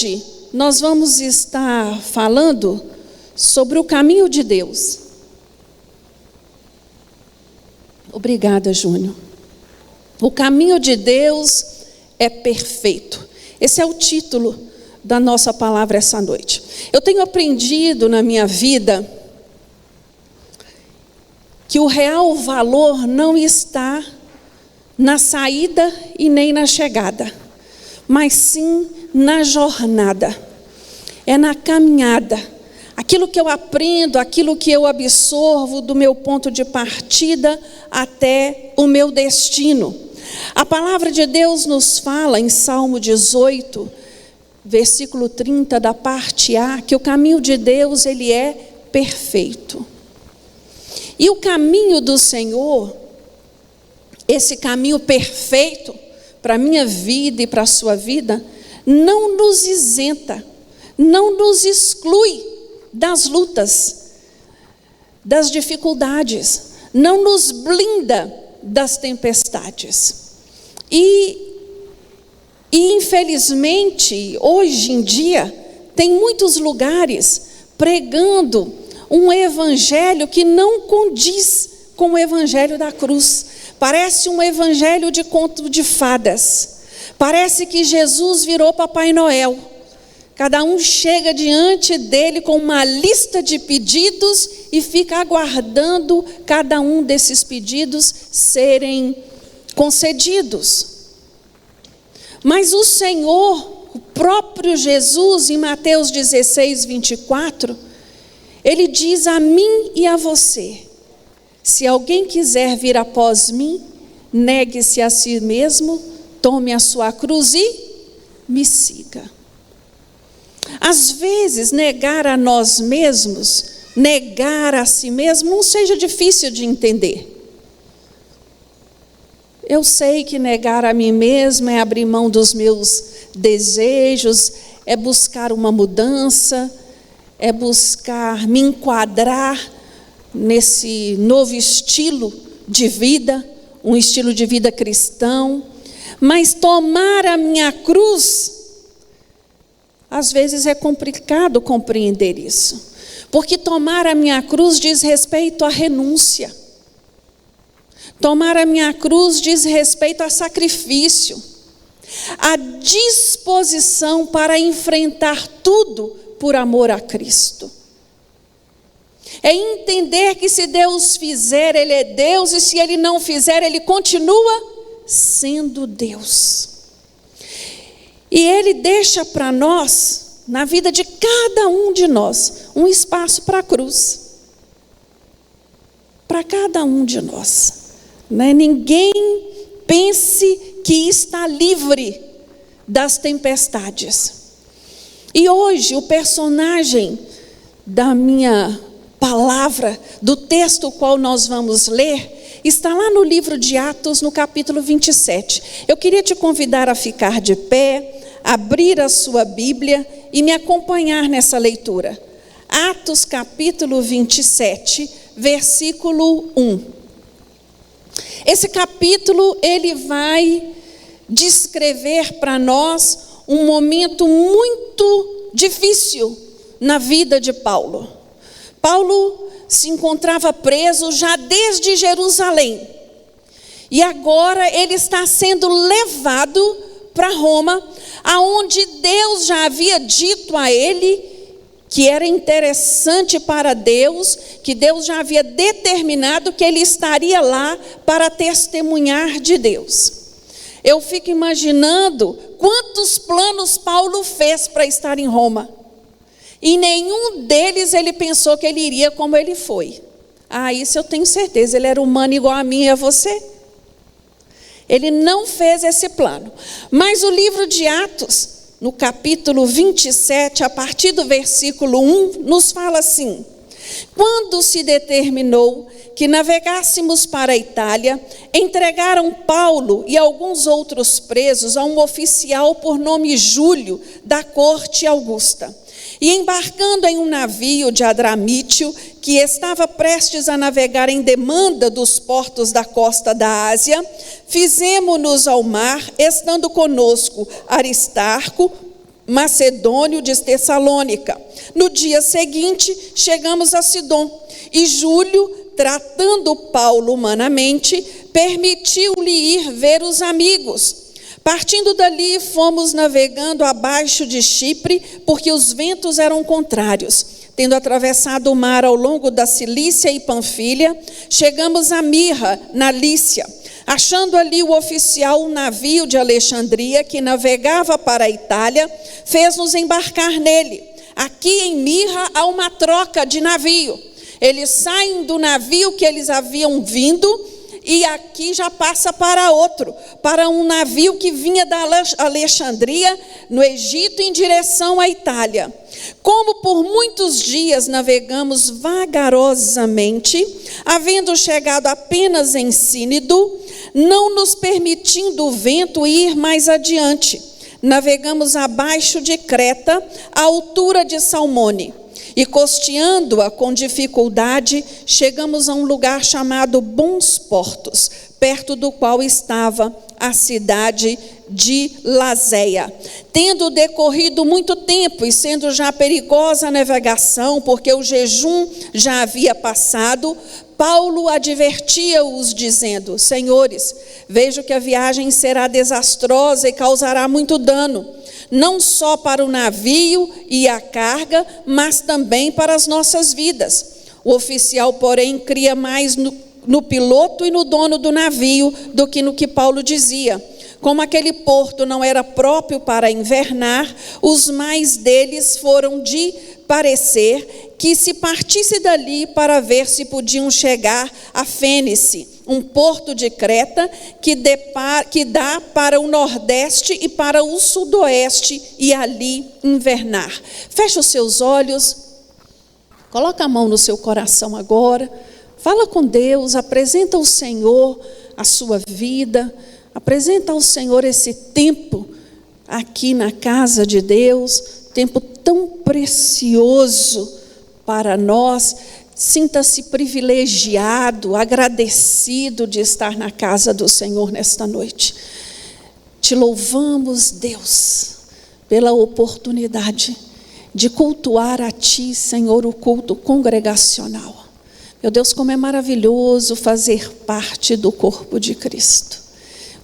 Hoje nós vamos estar falando sobre o caminho de Deus. Obrigada, Júnior. O caminho de Deus é perfeito. Esse é o título da nossa palavra essa noite. Eu tenho aprendido na minha vida que o real valor não está na saída e nem na chegada, mas sim na jornada, é na caminhada. Aquilo que eu aprendo, aquilo que eu absorvo do meu ponto de partida até o meu destino. A palavra de Deus nos fala em Salmo 18, versículo 30, da parte A, que o caminho de Deus, ele é perfeito. E o caminho do Senhor, esse caminho perfeito para a minha vida e para a sua vida, não nos isenta, não nos exclui das lutas, das dificuldades, não nos blinda das tempestades. E infelizmente, hoje em dia, tem muitos lugares pregando um evangelho que não condiz com o evangelho da cruz. Parece um evangelho de conto de fadas. Parece que Jesus virou Papai Noel. Cada um chega diante dele com uma lista de pedidos e fica aguardando cada um desses pedidos serem concedidos. Mas o Senhor, o próprio Jesus, em Mateus 16, 24, ele diz a mim e a você: se alguém quiser vir após mim, negue-se a si mesmo, tome a sua cruz e me siga. Às vezes, negar a nós mesmos, negar a si mesmo, não seja difícil de entender. Eu sei que negar a mim mesma é abrir mão dos meus desejos, é buscar uma mudança, é buscar me enquadrar nesse novo estilo de vida, um estilo de vida cristão. Mas tomar a minha cruz, às vezes é complicado compreender isso, porque tomar a minha cruz diz respeito à renúncia. Tomar a minha cruz diz respeito a sacrifício, a disposição para enfrentar tudo por amor a Cristo. É entender que se Deus fizer, Ele é Deus, e se Ele não fizer, Ele continua sendo Deus. E Ele deixa para nós, na vida de cada um de nós, um espaço para a cruz. Para cada um de nós. Ninguém pense que está livre das tempestades. E hoje o personagem da minha palavra, do texto qual nós vamos ler, está lá no livro de Atos, no capítulo 27. Eu queria te convidar a ficar de pé, abrir a sua Bíblia e me acompanhar nessa leitura. Atos capítulo 27, versículo 1. Esse capítulo, ele vai descrever para nós um momento muito difícil na vida de Paulo. Paulo se encontrava preso já desde Jerusalém. E agora ele está sendo levado para Roma, aonde Deus já havia dito a ele que era interessante para Deus, que Deus já havia determinado que ele estaria lá para testemunhar de Deus. Eu fico imaginando quantos planos Paulo fez para estar em Roma. E nenhum deles ele pensou que ele iria como ele foi. Isso eu tenho certeza, ele era humano igual a mim e a você. Ele não fez esse plano. Mas o livro de Atos, no capítulo 27, a partir do versículo 1, nos fala assim: quando se determinou que navegássemos para a Itália, entregaram Paulo e alguns outros presos a um oficial por nome Júlio, da corte Augusta. E embarcando em um navio de Adramítio, que estava prestes a navegar em demanda dos portos da costa da Ásia, fizemo-nos ao mar, estando conosco Aristarco, macedônio de Tessalônica. No dia seguinte, chegamos a Sidom, e Júlio, tratando Paulo humanamente, permitiu-lhe ir ver os amigos. Partindo dali, fomos navegando abaixo de Chipre, porque os ventos eram contrários. Tendo atravessado o mar ao longo da Cilícia e Panfilha, chegamos a Mirra, na Lícia. Achando ali o oficial um navio de Alexandria, que navegava para a Itália, fez-nos embarcar nele. Aqui em Mirra há uma troca de navio. Eles saem do navio que eles haviam vindo, e aqui já passa para outro, para um navio que vinha da Alexandria, no Egito, em direção à Itália. Como por muitos dias navegamos vagarosamente, havendo chegado apenas em Sínido, não nos permitindo o vento ir mais adiante, navegamos abaixo de Creta, à altura de Salmone. E costeando-a com dificuldade, chegamos a um lugar chamado Bons Portos, perto do qual estava a cidade de Lazéia. Tendo decorrido muito tempo e sendo já perigosa a navegação, porque o jejum já havia passado, Paulo advertia-os dizendo: Senhores, vejo que a viagem será desastrosa e causará muito dano, não só para o navio e a carga, mas também para as nossas vidas. O oficial, porém, cria mais no piloto e no dono do navio do que no que Paulo dizia. Como aquele porto não era próprio para invernar, os mais deles foram de parecer que se partisse dali para ver se podiam chegar a Fênice, um porto de Creta que dá para o nordeste e para o sudoeste, e ali invernar. Feche os seus olhos, coloca a mão no seu coração agora, fala com Deus, apresenta ao Senhor a sua vida, apresenta ao Senhor esse tempo aqui na casa de Deus, tempo tão precioso para nós. Sinta-se privilegiado, agradecido de estar na casa do Senhor nesta noite. Te louvamos, Deus, pela oportunidade de cultuar a Ti, Senhor, o culto congregacional. Meu Deus, como é maravilhoso fazer parte do corpo de Cristo.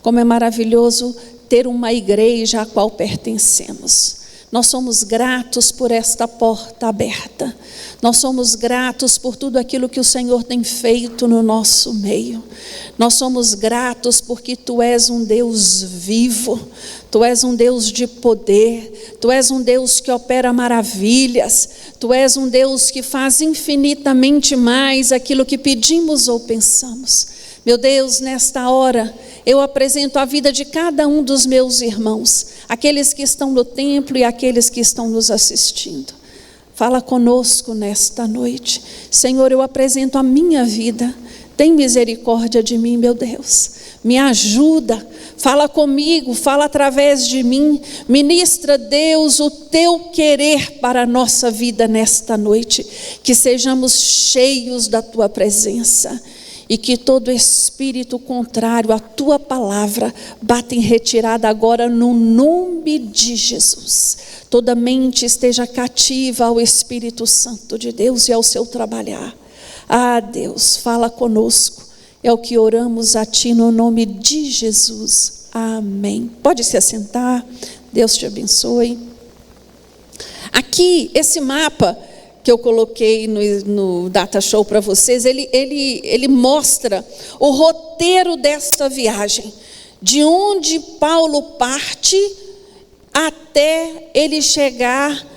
Como é maravilhoso ter uma igreja à qual pertencemos. Nós somos gratos por esta porta aberta. Nós somos gratos por tudo aquilo que o Senhor tem feito no nosso meio. Nós somos gratos porque Tu és um Deus vivo. Tu és um Deus de poder. Tu és um Deus que opera maravilhas. Tu és um Deus que faz infinitamente mais aquilo que pedimos ou pensamos. Meu Deus, nesta hora, eu apresento a vida de cada um dos meus irmãos, aqueles que estão no templo e aqueles que estão nos assistindo. Fala conosco nesta noite. Senhor, eu apresento a minha vida. Tem misericórdia de mim, meu Deus. Me ajuda. Fala comigo, fala através de mim. Ministra, Deus, o Teu querer para a nossa vida nesta noite. Que sejamos cheios da Tua presença. E que todo espírito contrário à Tua palavra bata em retirada agora no nome de Jesus. Toda mente esteja cativa ao Espírito Santo de Deus e ao seu trabalhar. Ah, Deus, fala conosco. É o que oramos a Ti no nome de Jesus. Amém. Pode se assentar. Deus te abençoe. Aqui, esse mapa que eu coloquei no Data Show para vocês, ele mostra o roteiro desta viagem, de onde Paulo parte até ele chegar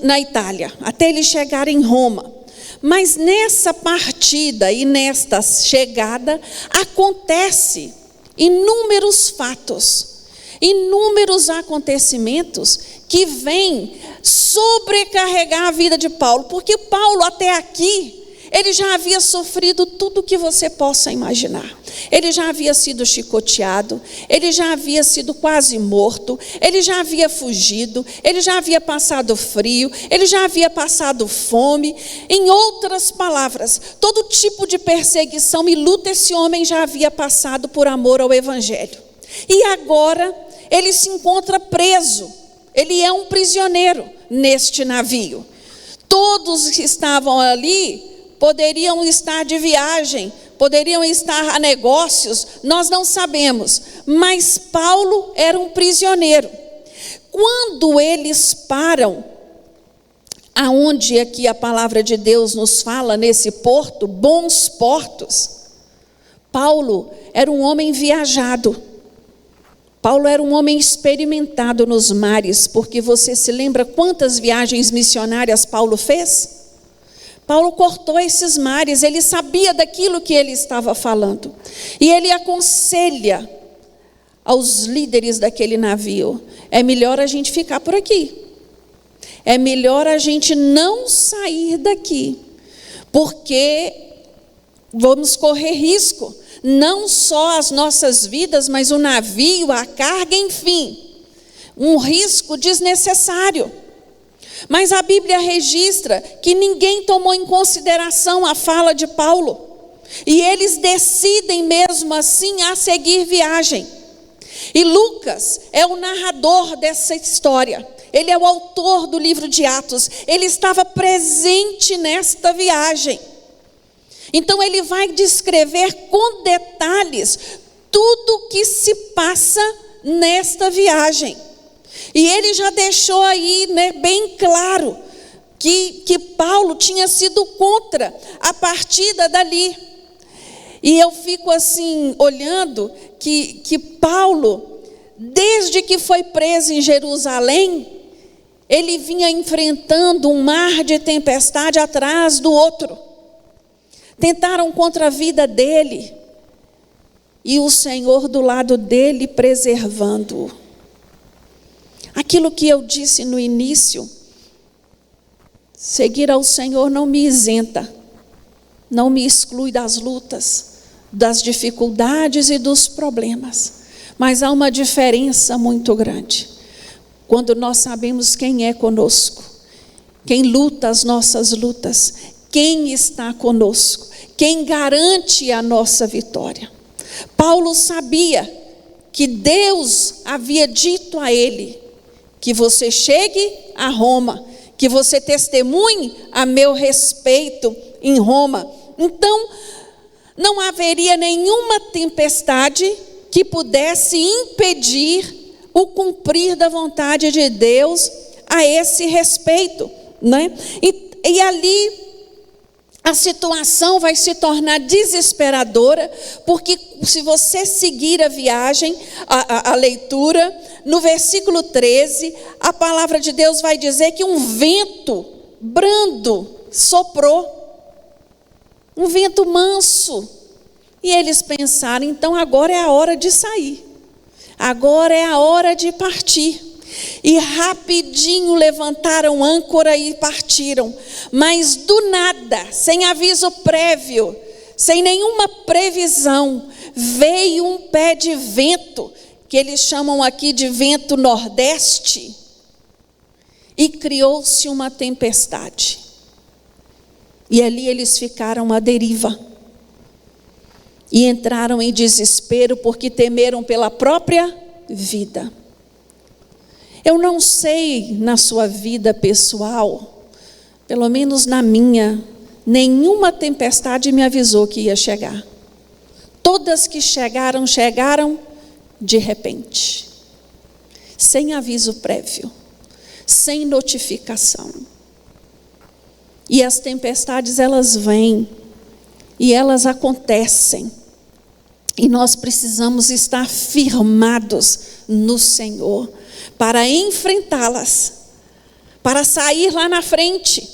na Itália, até ele chegar em Roma. Mas nessa partida e nesta chegada acontece inúmeros fatos, inúmeros acontecimentos que vêm sobrecarregar a vida de Paulo, porque Paulo até aqui, ele já havia sofrido tudo o que você possa imaginar. Ele já havia sido chicoteado, ele já havia sido quase morto, ele já havia fugido, ele já havia passado frio, ele já havia passado fome. Em outras palavras, todo tipo de perseguição e luta esse homem já havia passado por amor ao Evangelho. E agora ele se encontra preso ele é um prisioneiro neste navio. Todos que estavam ali poderiam estar de viagem, poderiam estar a negócios, nós não sabemos, mas Paulo era um prisioneiro. Quando eles param, aonde aqui a palavra de Deus nos fala, nesse porto, bons portos, Paulo era um homem viajado, Paulo era um homem experimentado nos mares, porque você se lembra quantas viagens missionárias Paulo fez? Paulo cortou esses mares, ele sabia daquilo que ele estava falando. E ele aconselha aos líderes daquele navio: é melhor a gente ficar por aqui. É melhor a gente não sair daqui, porque vamos correr risco. Não só as nossas vidas, mas o navio, a carga, enfim. Um risco desnecessário. Mas a Bíblia registra que ninguém tomou em consideração a fala de Paulo. E eles decidem mesmo assim a seguir viagem. E Lucas é o narrador dessa história. Ele é o autor do livro de Atos. Ele estava presente nesta viagem. Então ele vai descrever com detalhes tudo o que se passa nesta viagem. E ele já deixou aí, bem claro que Paulo tinha sido contra a partida dali. E eu fico assim, olhando que Paulo, desde que foi preso em Jerusalém, ele vinha enfrentando um mar de tempestade atrás do outro. Tentaram contra a vida dele, e o Senhor do lado dele preservando-o. Aquilo que eu disse no início, seguir ao Senhor não me isenta, não me exclui das lutas, das dificuldades e dos problemas, mas há uma diferença muito grande, quando nós sabemos quem é conosco, quem luta as nossas lutas, quem está conosco, quem garante a nossa vitória. Paulo sabia que Deus havia dito a ele, que você chegue a Roma, que você testemunhe a meu respeito em Roma. Então, não haveria nenhuma tempestade que pudesse impedir o cumprir da vontade de Deus a esse respeito, né? E ali a situação vai se tornar desesperadora, porque se você seguir a viagem, a leitura, no versículo 13, a palavra de Deus vai dizer que um vento brando soprou, um vento manso, e eles pensaram, então agora é a hora de sair, agora é a hora de partir. E rapidinho levantaram âncora e partiram, mas do nada, sem aviso prévio, sem nenhuma previsão, veio um pé de vento, que eles chamam aqui de vento nordeste, e criou-se uma tempestade. E ali eles ficaram à deriva, e entraram em desespero, porque temeram pela própria vida. Eu não sei na sua vida pessoal, pelo menos na minha, nenhuma tempestade me avisou que ia chegar. Todas que chegaram, chegaram de repente, sem aviso prévio, sem notificação. E as tempestades, elas vêm, e elas acontecem, e nós precisamos estar firmados no Senhor, para enfrentá-las, para sair lá na frente.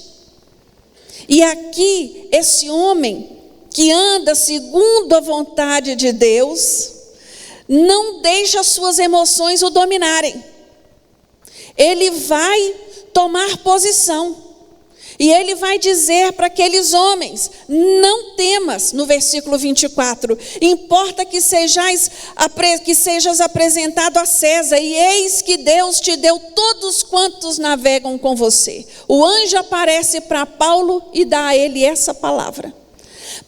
E aqui, esse homem que anda segundo a vontade de Deus, não deixa suas emoções o dominarem. Ele vai tomar posição. E ele vai dizer para aqueles homens, não temas, no versículo 24, importa que sejas apresentado a César, e eis que Deus te deu todos quantos navegam com você. O anjo aparece para Paulo e dá a ele essa palavra.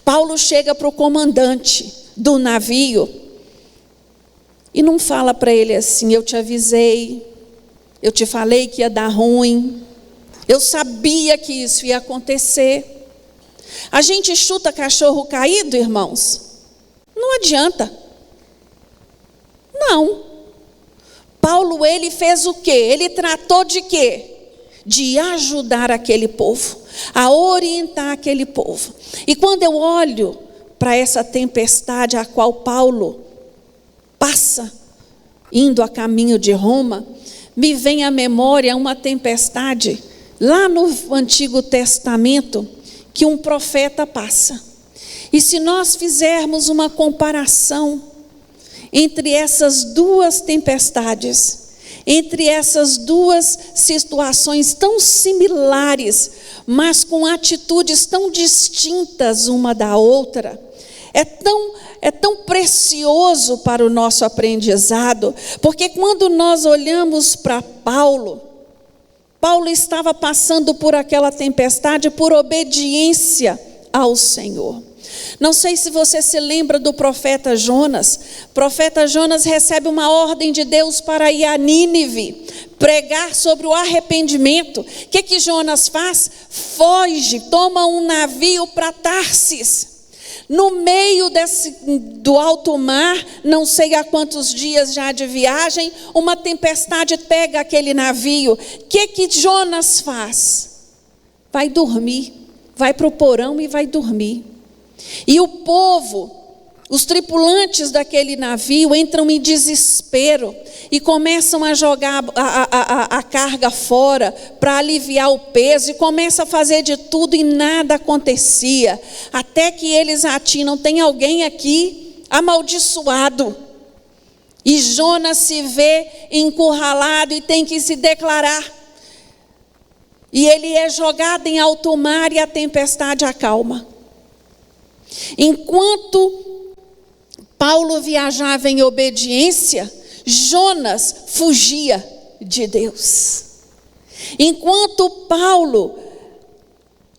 Paulo chega para o comandante do navio e não fala para ele assim, eu te avisei, eu te falei que ia dar ruim, eu sabia que isso ia acontecer. A gente chuta cachorro caído, irmãos? Não adianta. Não. Paulo, ele fez o quê? Ele tratou de quê? De ajudar aquele povo, a orientar aquele povo. E quando eu olho para essa tempestade a qual Paulo passa, indo a caminho de Roma, me vem à memória uma tempestade lá no Antigo Testamento que um profeta passa. E se nós fizermos uma comparação entre essas duas tempestades, entre essas duas situações tão similares, mas com atitudes tão distintas uma da outra, é tão precioso para o nosso aprendizado, porque quando nós olhamos para Paulo estava passando por aquela tempestade por obediência ao Senhor. Não sei se você se lembra do profeta Jonas. O profeta Jonas recebe uma ordem de Deus para ir a Nínive, pregar sobre o arrependimento. O que Jonas faz? Foge, toma um navio para Tarsis. No meio do alto mar, não sei há quantos dias já de viagem, uma tempestade pega aquele navio. O que Jonas faz? Vai dormir, vai para o porão e vai dormir. E o povo, os tripulantes daquele navio entram em desespero e começam a jogar a carga fora para aliviar o peso, e começam a fazer de tudo e nada acontecia, até que eles atinam, tem alguém aqui amaldiçoado, e Jonas se vê encurralado e tem que se declarar, e ele é jogado em alto mar e a tempestade acalma. Enquanto Paulo viajava em obediência, Jonas fugia de Deus. Enquanto Paulo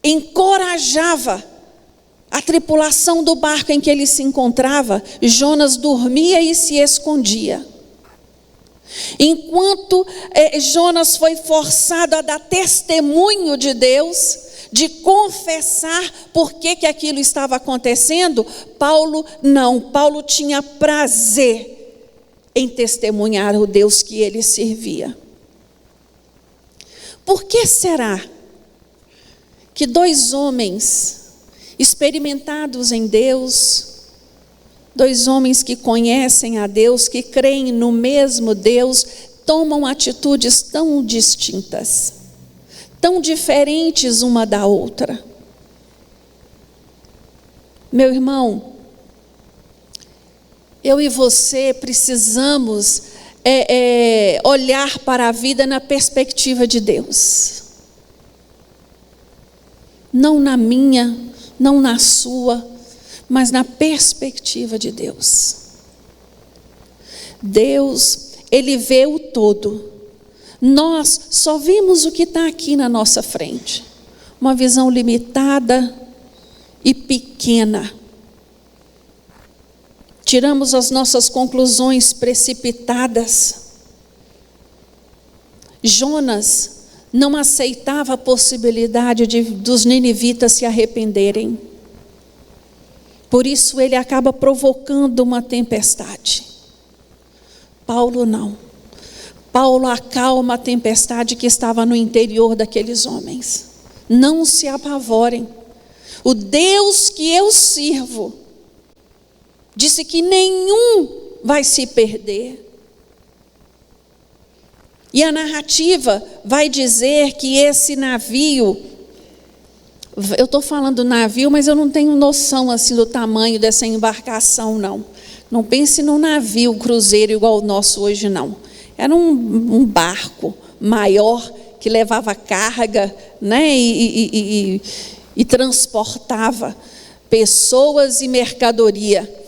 encorajava a tripulação do barco em que ele se encontrava, Jonas dormia e se escondia. Enquanto Jonas foi forçado a dar testemunho de Deus, de confessar por que aquilo estava acontecendo, Paulo não. Paulo tinha prazer em testemunhar o Deus que ele servia. Por que será que dois homens experimentados em Deus, dois homens que conhecem a Deus, que creem no mesmo Deus, tomam atitudes tão distintas, tão diferentes uma da outra? Meu irmão, eu e você precisamos olhar para a vida na perspectiva de Deus. Não na minha, não na sua, mas na perspectiva de Deus. Deus, Ele vê o todo. Nós só vimos o que está aqui na nossa frente. Uma visão limitada e pequena. Tiramos as nossas conclusões precipitadas. Jonas não aceitava a possibilidade dos ninivitas se arrependerem. Por isso ele acaba provocando uma tempestade. Paulo não. Paulo acalma a tempestade que estava no interior daqueles homens. Não se apavorem. O Deus que eu sirvo disse que nenhum vai se perder. E a narrativa vai dizer que esse navio, eu estou falando navio, mas eu não tenho noção assim do tamanho dessa embarcação, não. Não pense num navio cruzeiro igual o nosso hoje, não. Era um barco maior que levava carga, né, e transportava pessoas e mercadoria.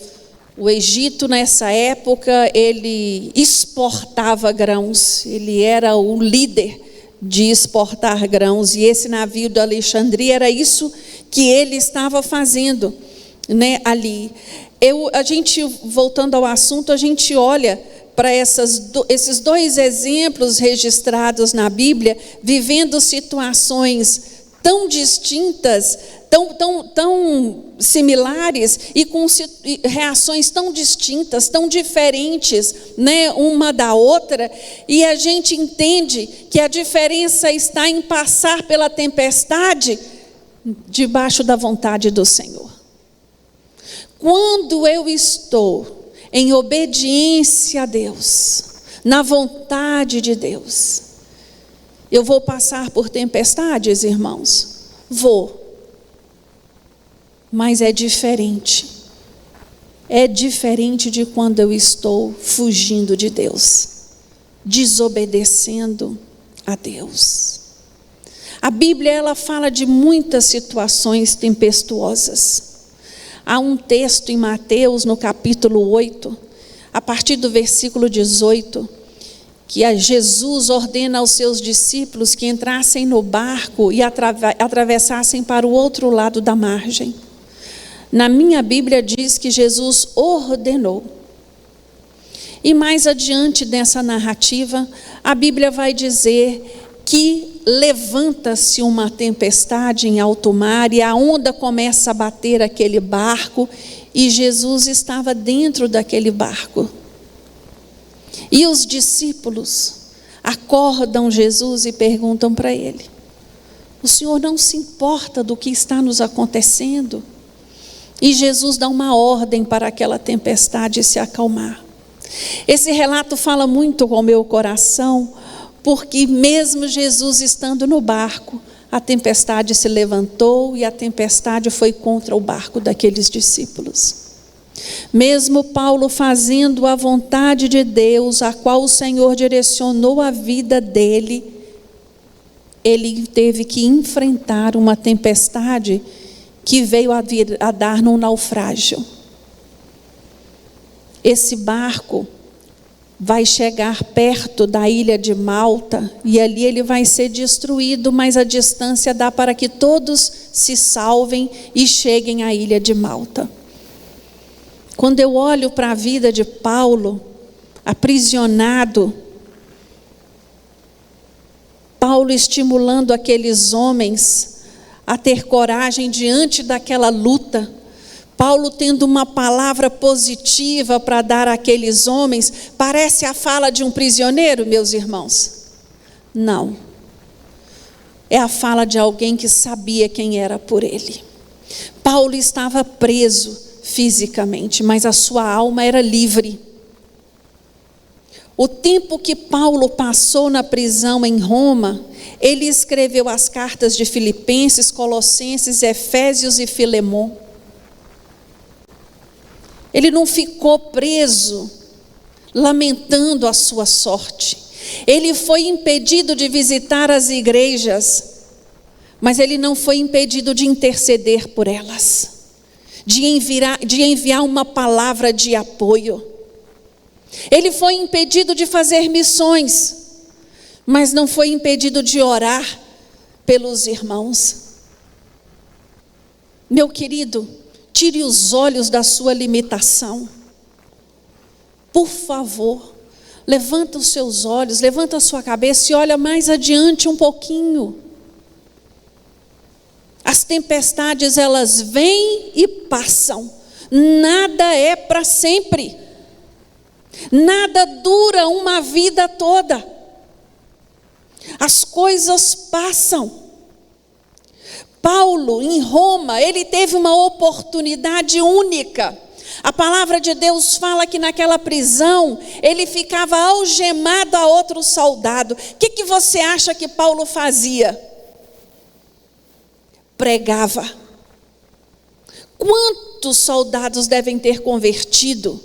O Egito, nessa época, ele exportava grãos, ele era o líder de exportar grãos, e esse navio de Alexandria era isso que ele estava fazendo, né, ali. A gente, voltando ao assunto, a gente olha para esses dois exemplos registrados na Bíblia, vivendo situações tão distintas, tão similares e com reações tão distintas, tão diferentes, né, uma da outra, e a gente entende que a diferença está em passar pela tempestade debaixo da vontade do Senhor. Quando eu estou em obediência a Deus, na vontade de Deus, eu vou passar por tempestades, irmãos? Vou. Mas é diferente. É diferente de quando eu estou fugindo de Deus, desobedecendo a Deus. A Bíblia, ela fala de muitas situações tempestuosas. Há um texto em Mateus, no capítulo 8, a partir do versículo 18, que Jesus ordena aos seus discípulos que entrassem no barco e atravessassem para o outro lado da margem. Na minha Bíblia diz que Jesus ordenou. E mais adiante dessa narrativa, a Bíblia vai dizer que levanta-se uma tempestade em alto mar e a onda começa a bater aquele barco e Jesus estava dentro daquele barco. E os discípulos acordam Jesus e perguntam para ele: o Senhor não se importa do que está nos acontecendo? E Jesus dá uma ordem para aquela tempestade se acalmar. Esse relato fala muito com o meu coração, porque mesmo Jesus estando no barco, a tempestade se levantou e a tempestade foi contra o barco daqueles discípulos. Mesmo Paulo fazendo a vontade de Deus, a qual o Senhor direcionou a vida dele, ele teve que enfrentar uma tempestade que veio a dar num naufrágio. Esse barco vai chegar perto da ilha de Malta e ali ele vai ser destruído, mas a distância dá para que todos se salvem e cheguem à ilha de Malta. Quando eu olho para a vida de Paulo, aprisionado, Paulo estimulando aqueles homens a ter coragem diante daquela luta, Paulo tendo uma palavra positiva para dar àqueles homens, parece a fala de um prisioneiro, meus irmãos? Não. É a fala de alguém que sabia quem era por ele. Paulo estava preso fisicamente, mas a sua alma era livre. O tempo que Paulo passou na prisão em Roma, ele escreveu as cartas de Filipenses, Colossenses, Efésios e Filemon. Ele não ficou preso, lamentando a sua sorte. Ele foi impedido de visitar as igrejas, mas ele não foi impedido de interceder por elas, de enviar uma palavra de apoio. Ele foi impedido de fazer missões, mas não foi impedido de orar pelos irmãos. Meu querido, tire os olhos da sua limitação. Por favor, levanta os seus olhos, levanta a sua cabeça e olha mais adiante um pouquinho. As tempestades, elas vêm e passam. Nada é para sempre. Nada dura uma vida toda. As coisas passam. Paulo, em Roma, ele teve uma oportunidade única. A palavra de Deus fala que naquela prisão, ele ficava algemado a outro soldado. O que você acha que Paulo fazia? Pregava. Quantos soldados devem ter convertido?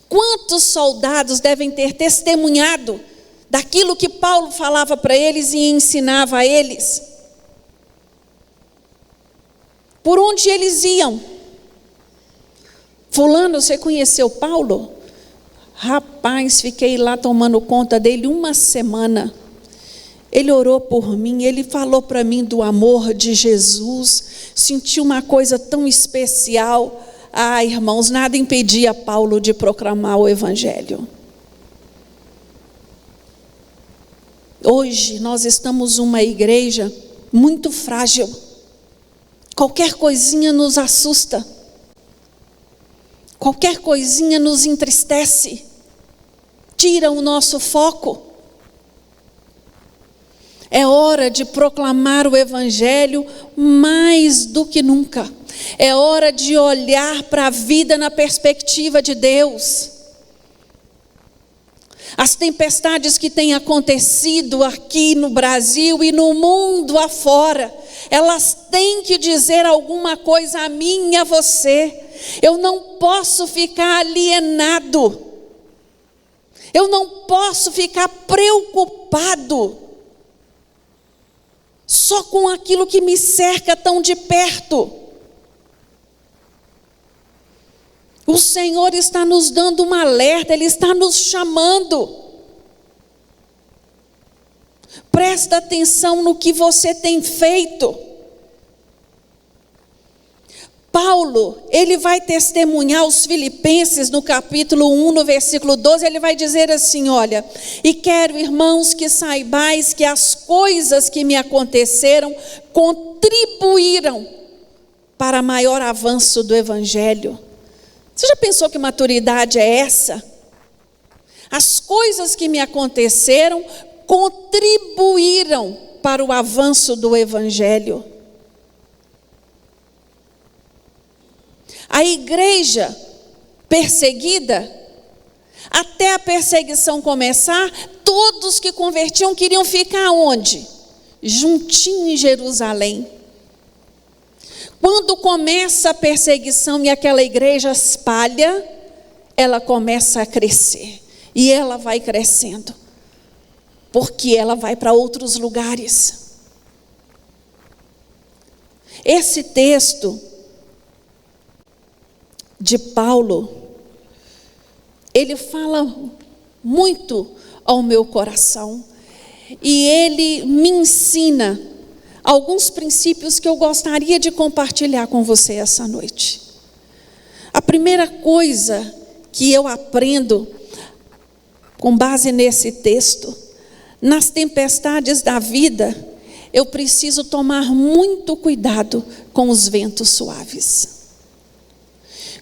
Quantos soldados devem ter testemunhado daquilo que Paulo falava para eles e ensinava a eles? Por onde eles iam? Fulano, você conheceu Paulo? Rapaz, fiquei lá tomando conta dele uma semana. Ele orou por mim, ele falou para mim do amor de Jesus. Senti uma coisa tão especial. irmãos, nada impedia Paulo de proclamar o evangelho. Hoje nós estamos uma igreja muito frágil. Qualquer coisinha nos assusta. Qualquer coisinha nos entristece. Tira o nosso foco. É hora de proclamar o evangelho mais do que nunca. É hora de olhar para a vida na perspectiva de Deus. As tempestades que têm acontecido aqui no Brasil e no mundo afora, elas têm que dizer alguma coisa a mim e a você. Eu não posso ficar alienado. Eu não posso ficar preocupado só com aquilo que me cerca tão de perto. O Senhor está nos dando um alerta, Ele está nos chamando. Presta atenção no que você tem feito. Paulo, ele vai testemunhar aos Filipenses no capítulo 1, no versículo 12, ele vai dizer assim, olha, e quero, irmãos, que saibais que as coisas que me aconteceram contribuíram para maior avanço do evangelho. Você já pensou que maturidade é essa? As coisas que me aconteceram contribuíram para o avanço do evangelho. A igreja perseguida, até a perseguição começar, todos que convertiam queriam ficar onde? Juntinho em Jerusalém. Quando começa a perseguição e aquela igreja espalha, ela começa a crescer. E ela vai crescendo. Porque ela vai para outros lugares. Esse texto de Paulo, ele fala muito ao meu coração. E ele me ensina alguns princípios que eu gostaria de compartilhar com você essa noite. A primeira coisa que eu aprendo com base nesse texto, nas tempestades da vida, eu preciso tomar muito cuidado com os ventos suaves.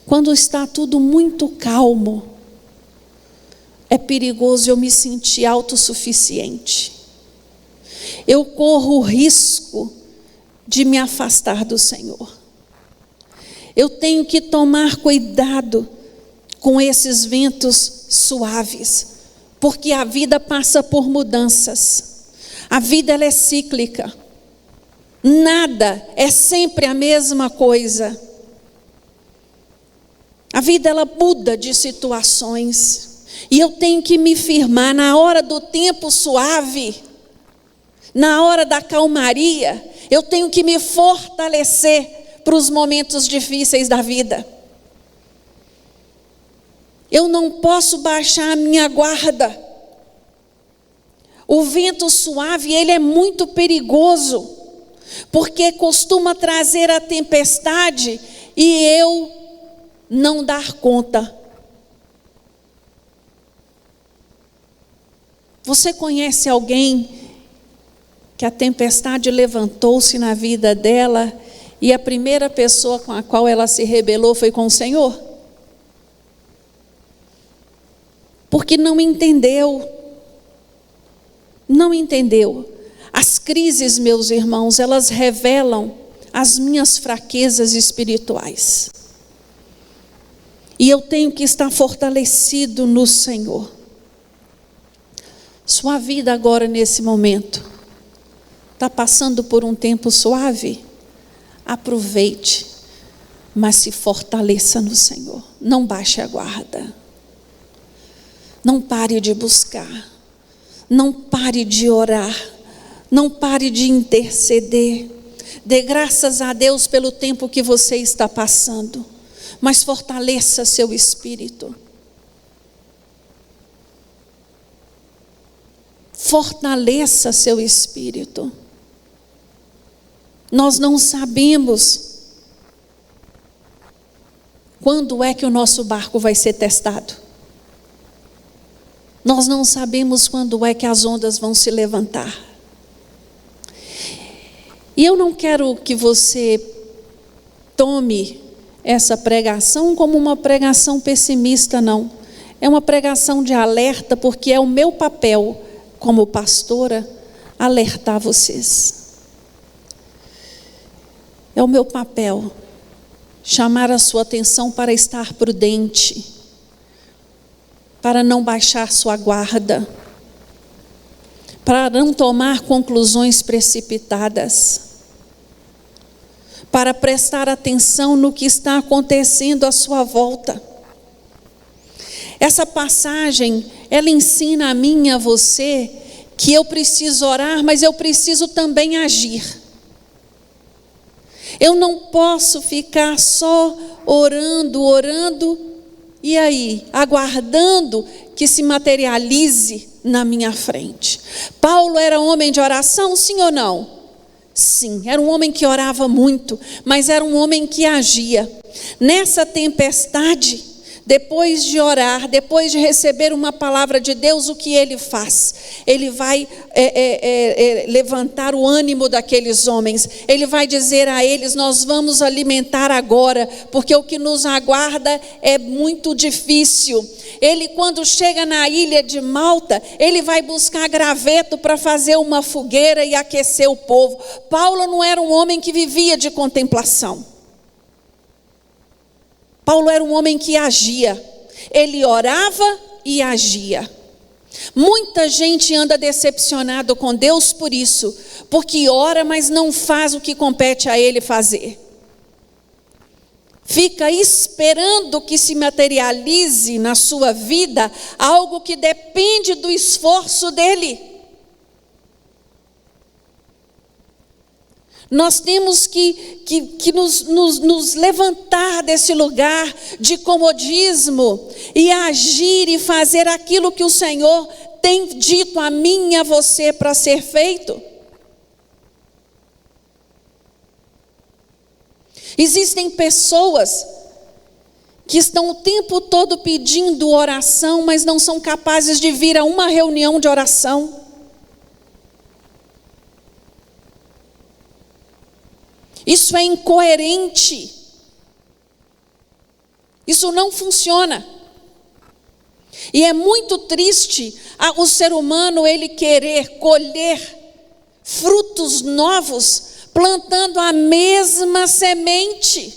Quando está tudo muito calmo, é perigoso eu me sentir autossuficiente. Eu corro o risco de me afastar do Senhor. Eu tenho que tomar cuidado com esses ventos suaves, porque a vida passa por mudanças. A vida ela é cíclica. Nada é sempre a mesma coisa. A vida ela muda de situações. E eu tenho que me firmar na hora do tempo suave. Na hora da calmaria, eu tenho que me fortalecer para os momentos difíceis da vida. Eu não posso baixar a minha guarda. O vento suave, ele é muito perigoso, porque costuma trazer a tempestade e eu não dar conta. Você conhece alguém que a tempestade levantou-se na vida dela e a primeira pessoa com a qual ela se rebelou foi com o Senhor? Porque não entendeu. Não entendeu. As crises, meus irmãos, elas revelam as minhas fraquezas espirituais. E eu tenho que estar fortalecido no Senhor. Sua vida agora, nesse momento, está passando por um tempo suave? Aproveite, mas se fortaleça no Senhor. Não baixe a guarda. Não pare de buscar. Não pare de orar. Não pare de interceder. Dê graças a Deus pelo tempo que você está passando. Mas fortaleça seu espírito. Fortaleça seu espírito. Nós não sabemos Quando é que o nosso barco vai ser testado? Nós não sabemos quando é que as ondas vão se levantar. E eu não quero que você tome essa pregação como uma pregação pessimista, não. É uma pregação de alerta, porque é o meu papel como pastora alertar vocês. É o meu papel chamar a sua atenção para estar prudente, para não baixar sua guarda, para não tomar conclusões precipitadas, para prestar atenção no que está acontecendo à sua volta. Essa passagem, ela ensina a mim e a você que eu preciso orar, mas eu preciso também agir. Eu não posso ficar só orando, e aí, aguardando que se materialize na minha frente. Paulo era homem de oração, sim ou não? Sim, era um homem que orava muito, mas era um homem que agia. Nessa tempestade, depois de orar, depois de receber uma palavra de Deus, o que ele faz? Ele vai levantar o ânimo daqueles homens. Ele vai dizer a eles: nós vamos alimentar agora, porque o que nos aguarda é muito difícil. Ele, quando chega na ilha de Malta, ele vai buscar graveto para fazer uma fogueira e aquecer o povo. Paulo não era um homem que vivia de contemplação. Paulo era um homem que agia. Ele orava e agia. Muita gente anda decepcionado com Deus por isso, porque ora, mas não faz o que compete a Ele fazer. Fica esperando que se materialize na sua vida algo que depende do esforço dele. Nós temos que nos levantar desse lugar de comodismo e agir e fazer aquilo que o Senhor tem dito a mim e a você para ser feito. Existem pessoas que estão o tempo todo pedindo oração, mas não são capazes de vir a uma reunião de oração. Isso é incoerente. Isso não funciona. E é muito triste o ser humano ele querer colher frutos novos plantando a mesma semente.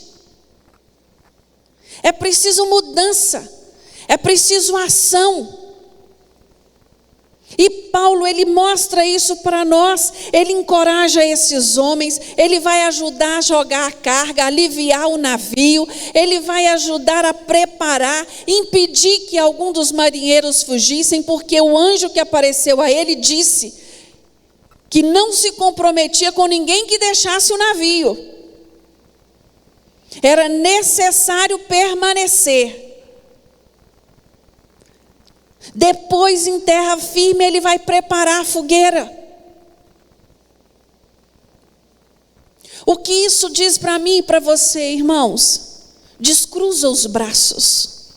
É preciso mudança, é preciso ação. E Paulo, ele mostra isso para nós, ele encoraja esses homens, ele vai ajudar a jogar a carga, aliviar o navio, ele vai ajudar a preparar, impedir que algum dos marinheiros fugissem, porque o anjo que apareceu a ele disse que não se comprometia com ninguém que deixasse o navio. Era necessário permanecer. Depois, em terra firme, ele vai preparar a fogueira. O que isso diz para mim e para você, irmãos? Descruza os braços.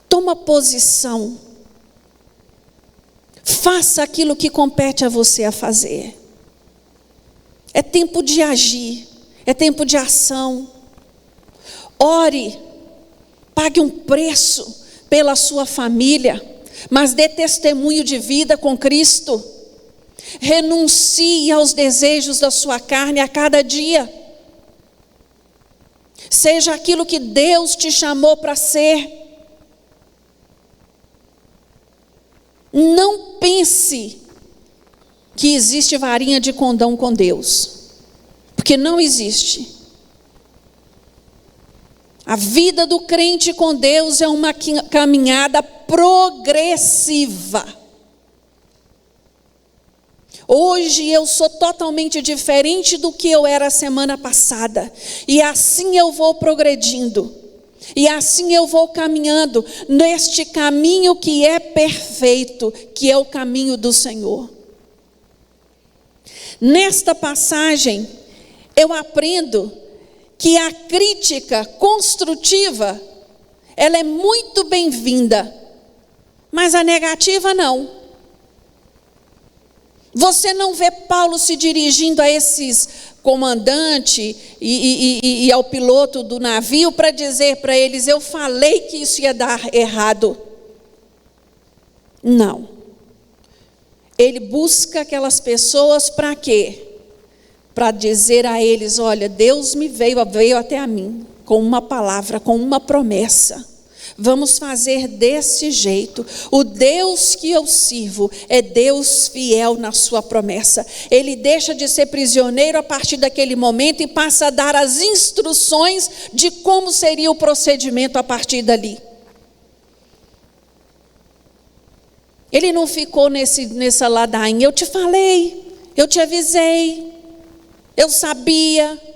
Toma posição. Faça aquilo que compete a você a fazer. É tempo de agir. É tempo de ação. Ore. Pague um preço pela sua família, mas dê testemunho de vida com Cristo. Renuncie aos desejos da sua carne a cada dia. Seja aquilo que Deus te chamou para ser. Não pense que existe varinha de condão com Deus, porque não existe. A vida do crente com Deus é uma caminhada progressiva. Hoje eu sou totalmente diferente do que eu era a semana passada. E assim eu vou progredindo. E assim eu vou caminhando neste caminho que é perfeito, que é o caminho do Senhor. Nesta passagem, eu aprendo que a crítica construtiva, ela é muito bem-vinda, mas a negativa não. Você não vê Paulo se dirigindo a esses comandantes e ao piloto do navio para dizer para eles: eu falei que isso ia dar errado. Não. Ele busca aquelas pessoas para quê? Para dizer a eles: olha, Deus veio até a mim com uma palavra, com uma promessa. Vamos fazer desse jeito. O Deus que eu sirvo é Deus fiel na sua promessa. Ele deixa de ser prisioneiro a partir daquele momento e passa a dar as instruções de como seria o procedimento a partir dali. Ele não ficou nessa ladainha: eu te falei, eu te avisei, eu sabia.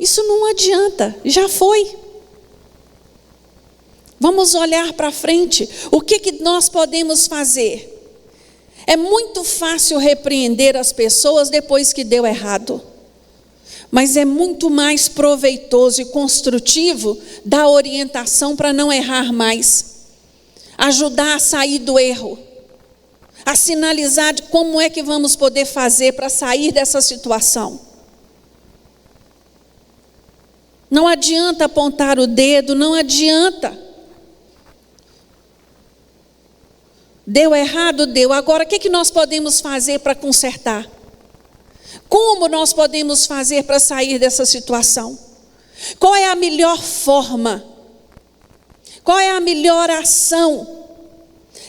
Isso não adianta, já foi. Vamos olhar para frente. O que nós podemos fazer? É muito fácil repreender as pessoas depois que deu errado, mas é muito mais proveitoso e construtivo dar orientação para não errar mais, ajudar a sair do erro, a sinalizar de como é que vamos poder fazer para sair dessa situação. Não adianta apontar o dedo, não adianta. Deu errado, deu. Agora, o que nós podemos fazer para consertar? Como nós podemos fazer para sair dessa situação? Qual é a melhor forma? Qual é a melhor ação?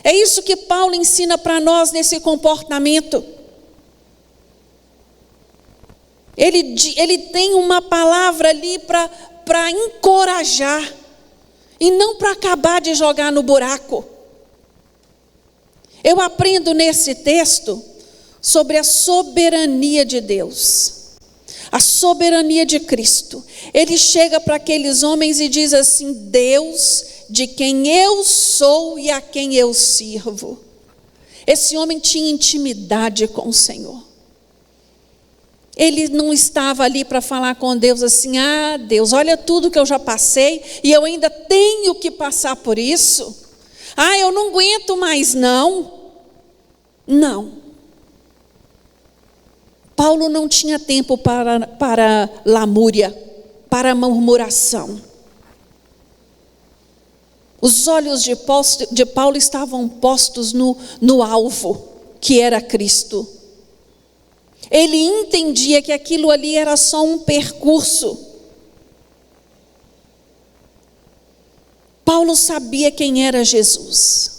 É isso que Paulo ensina para nós nesse comportamento. Ele tem uma palavra ali para encorajar, e não para acabar de jogar no buraco. Eu aprendo nesse texto sobre a soberania de Deus, a soberania de Cristo. Ele chega para aqueles homens e diz assim: Deus de quem eu sou e a quem eu sirvo. Esse homem tinha intimidade com o Senhor. Ele não estava ali para falar com Deus assim: ah, Deus, olha tudo que eu já passei e eu ainda tenho que passar por isso. Ah, eu não aguento mais não. Não. Paulo não tinha tempo para lamúria, para murmuração. Os olhos de Paulo estavam postos no alvo, que era Cristo. Ele entendia que aquilo ali era só um percurso. Paulo sabia quem era Jesus.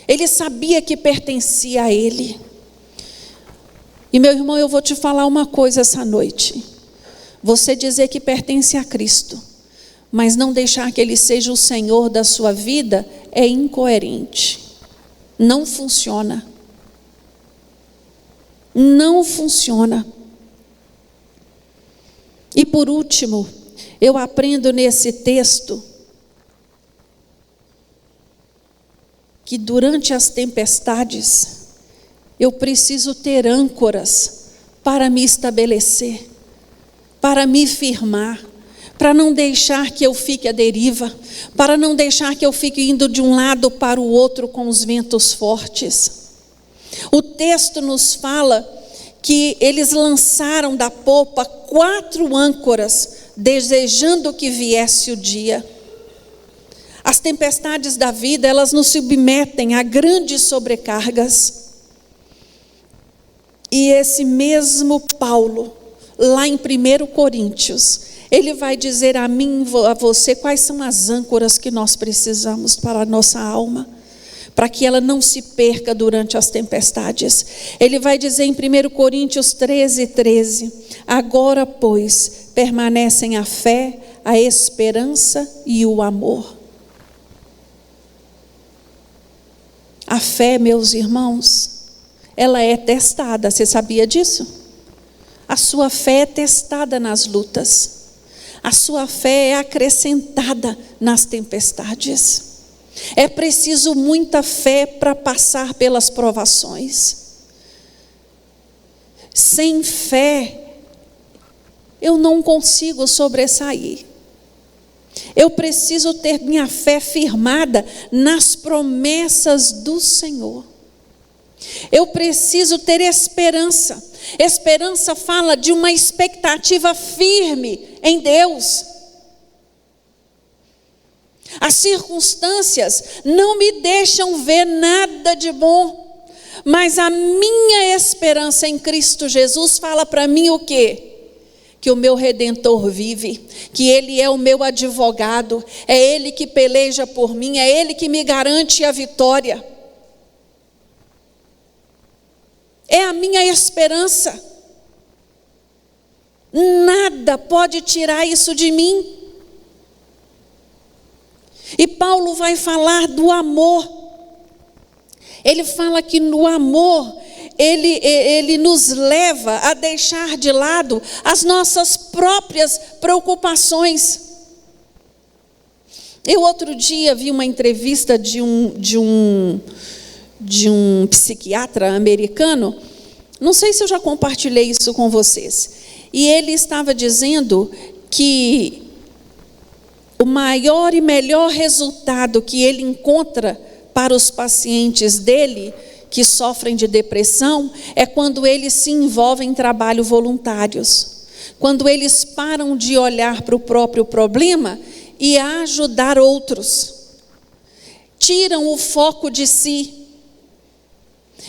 Ele sabia que pertencia a Ele. E meu irmão, eu vou te falar uma coisa essa noite. Você dizer que pertence a Cristo, mas não deixar que Ele seja o Senhor da sua vida, é incoerente. Não funciona. Não funciona. E por último, eu aprendo nesse texto que durante as tempestades eu preciso ter âncoras para me estabelecer, para me firmar, para não deixar que eu fique à deriva, para não deixar que eu fique indo de um lado para o outro com os ventos fortes. O texto nos fala que eles lançaram da popa 4 âncoras, desejando que viesse o dia. As tempestades da vida, elas nos submetem a grandes sobrecargas. E esse mesmo Paulo, lá em 1 Coríntios, ele vai dizer a mim, a você, quais são as âncoras que nós precisamos para a nossa alma, para que ela não se perca durante as tempestades. Ele vai dizer em 1 Coríntios 13:13, agora, pois, permanecem a fé, a esperança e o amor. A fé, meus irmãos, ela é testada. Você sabia disso? A sua fé é testada nas lutas. A sua fé é acrescentada nas tempestades. É preciso muita fé para passar pelas provações. Sem fé eu não consigo sobressair. Eu preciso ter minha fé firmada nas promessas do Senhor. Eu preciso ter esperança. Esperança fala de uma expectativa firme em Deus. As circunstâncias não me deixam ver nada de bom, mas a minha esperança em Cristo Jesus fala para mim o quê? Que o meu Redentor vive, que Ele é o meu advogado, é Ele que peleja por mim, é Ele que me garante a vitória. É a minha esperança. Nada pode tirar isso de mim. E Paulo vai falar do amor. Ele fala que no amor, ele nos leva a deixar de lado as nossas próprias preocupações. Eu outro dia vi uma entrevista de um psiquiatra americano, não sei se eu já compartilhei isso com vocês, e ele estava dizendo que o maior e melhor resultado que ele encontra para os pacientes dele que sofrem de depressão é quando eles se envolvem em trabalho voluntários, quando eles param de olhar para o próprio problema e ajudar outros, tiram o foco de si.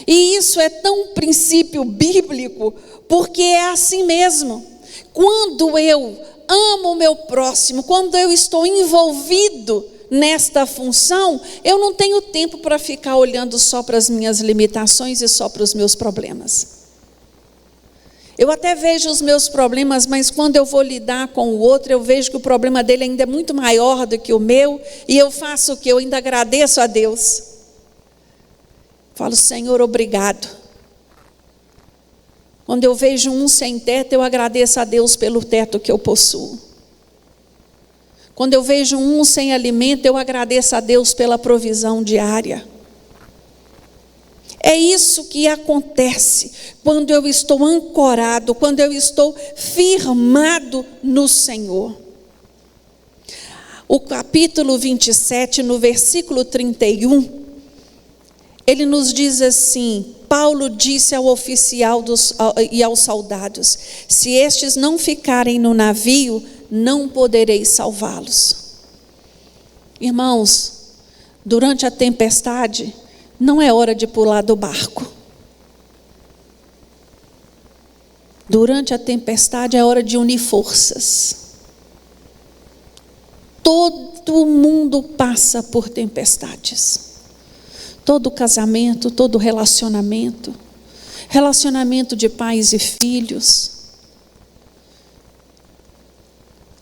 E isso é tão princípio bíblico, porque é assim mesmo. Quando eu amo o meu próximo, quando eu estou envolvido nesta função, eu não tenho tempo para ficar olhando só para as minhas limitações e só para os meus problemas. Eu até vejo os meus problemas, mas quando eu vou lidar com o outro, eu vejo que o problema dele ainda é muito maior do que o meu, e eu faço o quê? Eu ainda agradeço a Deus. Falo, Senhor, obrigado. Quando eu vejo um sem teto, eu agradeço a Deus pelo teto que eu possuo. Quando eu vejo um sem alimento, eu agradeço a Deus pela provisão diária. É isso que acontece quando eu estou ancorado, quando eu estou firmado no Senhor. O capítulo 27, no versículo 31, ele nos diz assim: Paulo disse ao oficial e aos soldados: se estes não ficarem no navio, não poderei salvá-los. Irmãos, durante a tempestade, não é hora de pular do barco. Durante a tempestade é hora de unir forças. Todo mundo passa por tempestades. Todo casamento, todo relacionamento de pais e filhos.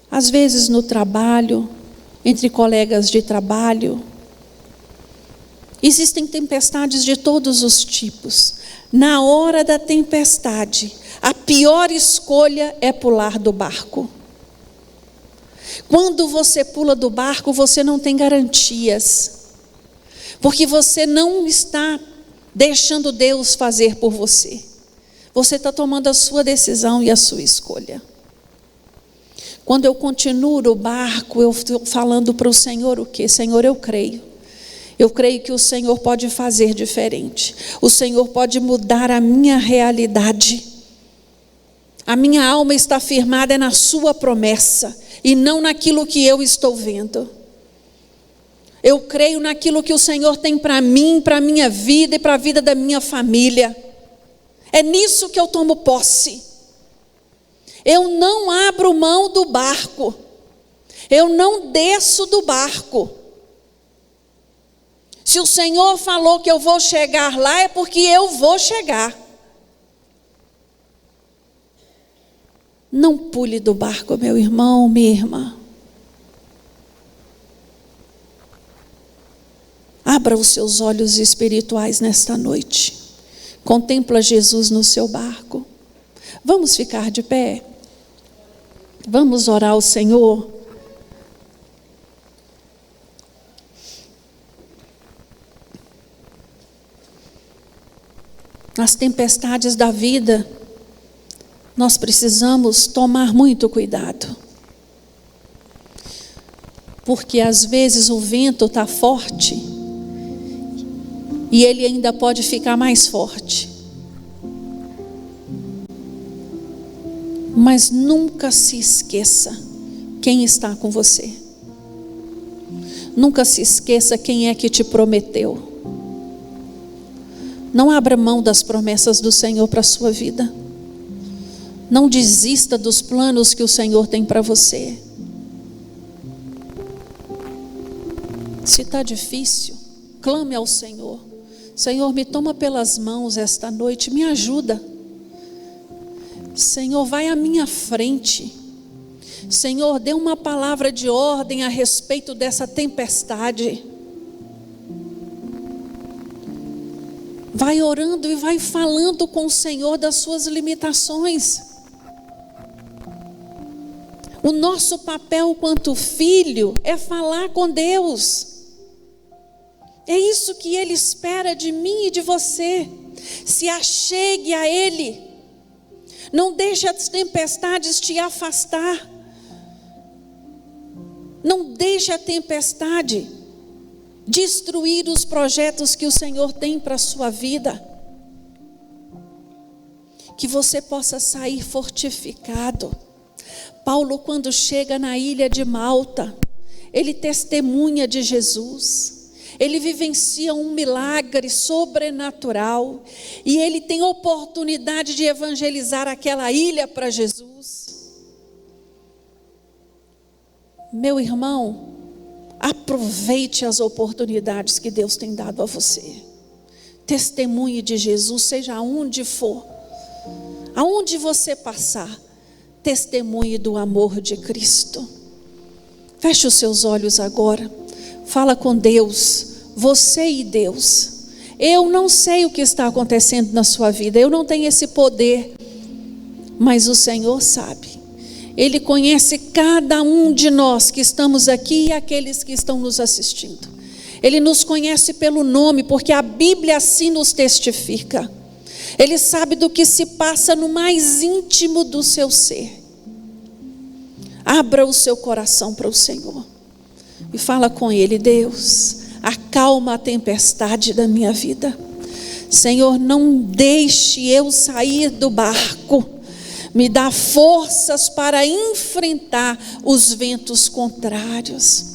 Às vezes no trabalho, entre colegas de trabalho. Existem tempestades de todos os tipos. Na hora da tempestade, a pior escolha é pular do barco. Quando você pula do barco, você não tem garantias, porque você não está deixando Deus fazer por você. Você está tomando a sua decisão e a sua escolha. Quando eu continuo no barco, eu estou falando para o Senhor o quê? Senhor, eu creio. Eu creio que o Senhor pode fazer diferente. O Senhor pode mudar a minha realidade. A minha alma está firmada na sua promessa e não naquilo que eu estou vendo. Eu creio naquilo que o Senhor tem para mim, para a minha vida e para a vida da minha família. É nisso que eu tomo posse. Eu não abro mão do barco. Eu não desço do barco. Se o Senhor falou que eu vou chegar lá, é porque eu vou chegar. Não pule do barco, meu irmão, minha irmã. Abra os seus olhos espirituais nesta noite. Contempla Jesus no seu barco. Vamos ficar de pé. Vamos orar ao Senhor. As tempestades da vida nós precisamos tomar muito cuidado. Porque às vezes o vento está forte e ele ainda pode ficar mais forte. Mas nunca se esqueça quem está com você. Nunca se esqueça quem é que te prometeu. Não abra mão das promessas do Senhor para a sua vida. Não desista dos planos que o Senhor tem para você. Se está difícil, clame ao Senhor. Senhor, me toma pelas mãos esta noite, me ajuda. Senhor, vai à minha frente. Senhor, dê uma palavra de ordem a respeito dessa tempestade. Vai orando e vai falando com o Senhor das suas limitações. O nosso papel quanto filho é falar com Deus. É isso que Ele espera de mim e de você. Se achegue a Ele. Não deixe as tempestades te afastar. Não deixe a tempestade destruir os projetos que o Senhor tem para a sua vida. Que você possa sair fortificado. Paulo, quando chega na ilha de Malta, ele testemunha de Jesus. Ele vivencia um milagre sobrenatural. E ele tem oportunidade de evangelizar aquela ilha para Jesus. Meu irmão, aproveite as oportunidades que Deus tem dado a você. Testemunhe de Jesus, seja aonde for. Aonde você passar, testemunhe do amor de Cristo. Feche os seus olhos agora. Fala com Deus, você e Deus. Eu não sei o que está acontecendo na sua vida, eu não tenho esse poder, mas o Senhor sabe. Ele conhece cada um de nós que estamos aqui e aqueles que estão nos assistindo. Ele nos conhece pelo nome, porque a Bíblia assim nos testifica. Ele sabe do que se passa no mais íntimo do seu ser. Abra o seu coração para o Senhor e fala com Ele: Deus, acalma a tempestade da minha vida. Senhor, não deixe eu sair do barco. Me dá forças para enfrentar os ventos contrários.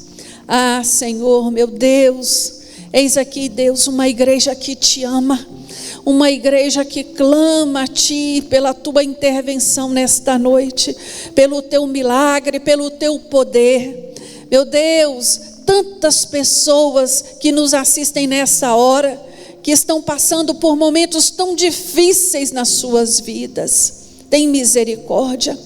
Ah, Senhor, meu Deus, eis aqui, Deus, uma igreja que te ama, uma igreja que clama a Ti pela Tua intervenção nesta noite, pelo Teu milagre, pelo Teu poder. Meu Deus, tantas pessoas que nos assistem nessa hora, que estão passando por momentos tão difíceis nas suas vidas. Tem misericórdia,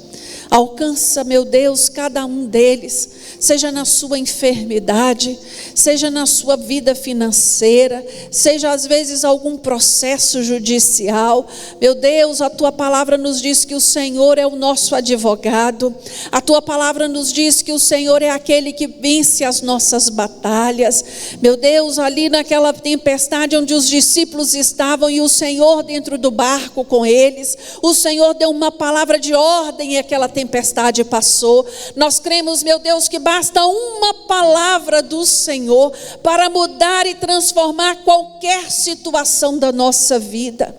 alcança, meu Deus, cada um deles, seja na sua enfermidade, seja na sua vida financeira, seja às vezes algum processo judicial. Meu Deus, a Tua palavra nos diz que o Senhor é o nosso advogado, a Tua palavra nos diz que o Senhor é aquele que vence as nossas batalhas. Meu Deus, ali naquela tempestade onde os discípulos estavam e o Senhor dentro do barco com eles, o Senhor deu uma palavra de ordem e aquela tempestade passou. Nós cremos, meu Deus, que basta uma palavra do Senhor para mudar e transformar qualquer situação da nossa vida.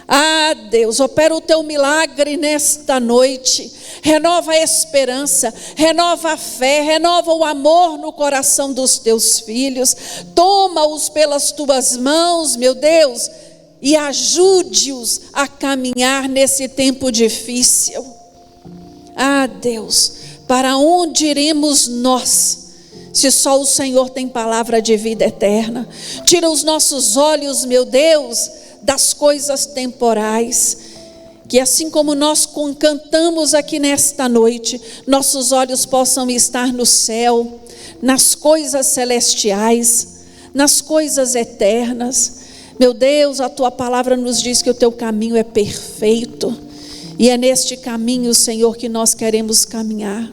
Ah, Deus, opera o Teu milagre nesta noite. Renova a esperança, renova a fé, renova o amor no coração dos Teus filhos. Toma-os pelas Tuas mãos, meu Deus, e ajude-os a caminhar nesse tempo difícil. Ah, Deus, para onde iremos nós, se só o Senhor tem palavra de vida eterna? Tira os nossos olhos, meu Deus, das coisas temporais, que assim como nós cantamos aqui nesta noite, nossos olhos possam estar no céu, nas coisas celestiais, nas coisas eternas. Meu Deus, a Tua palavra nos diz que o Teu caminho é perfeito, e é neste caminho, Senhor, que nós queremos caminhar.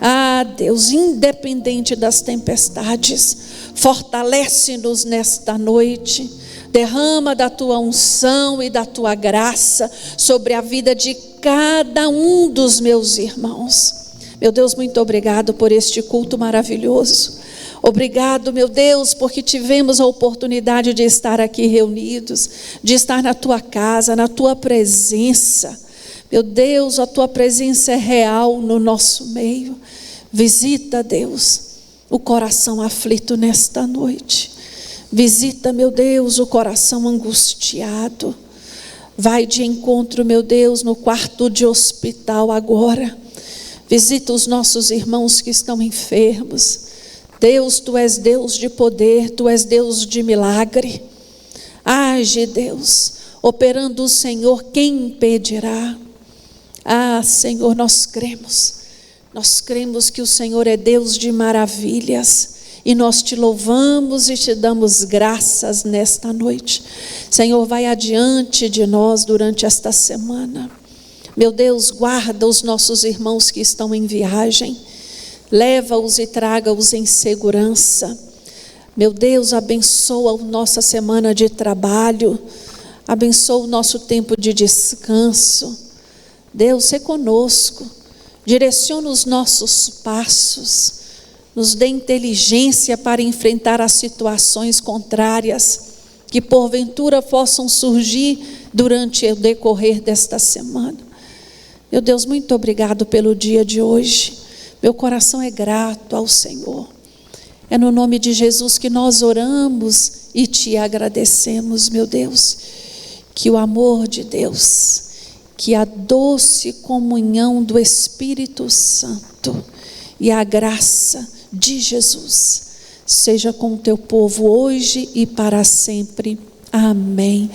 Ah, Deus, independente das tempestades, fortalece-nos nesta noite. Derrama da tua unção e da tua graça sobre a vida de cada um dos meus irmãos. Meu Deus, muito obrigado por este culto maravilhoso. Obrigado, meu Deus, porque tivemos a oportunidade de estar aqui reunidos, de estar na tua casa, na tua presença. Meu Deus, a tua presença é real no nosso meio. Visita, Deus, o coração aflito nesta noite. Visita, meu Deus, o coração angustiado. Vai de encontro, meu Deus, no quarto de hospital agora. Visita os nossos irmãos que estão enfermos. Deus, tu és Deus de poder, tu és Deus de milagre. Age, Deus, operando o Senhor, quem impedirá? Ah, Senhor, nós cremos que o Senhor é Deus de maravilhas, e nós te louvamos e te damos graças nesta noite. Senhor, vai adiante de nós durante esta semana. Meu Deus, guarda os nossos irmãos que estão em viagem, leva-os e traga-os em segurança. Meu Deus, abençoa a nossa semana de trabalho, abençoa o nosso tempo de descanso. Deus, sê conosco, direciona os nossos passos, nos dê inteligência para enfrentar as situações contrárias que porventura possam surgir durante o decorrer desta semana. Meu Deus, muito obrigado pelo dia de hoje. Meu coração é grato ao Senhor. É no nome de Jesus que nós oramos e te agradecemos, meu Deus. Que o amor de Deus, que a doce comunhão do Espírito Santo e a graça de Jesus seja com o teu povo hoje e para sempre. Amém.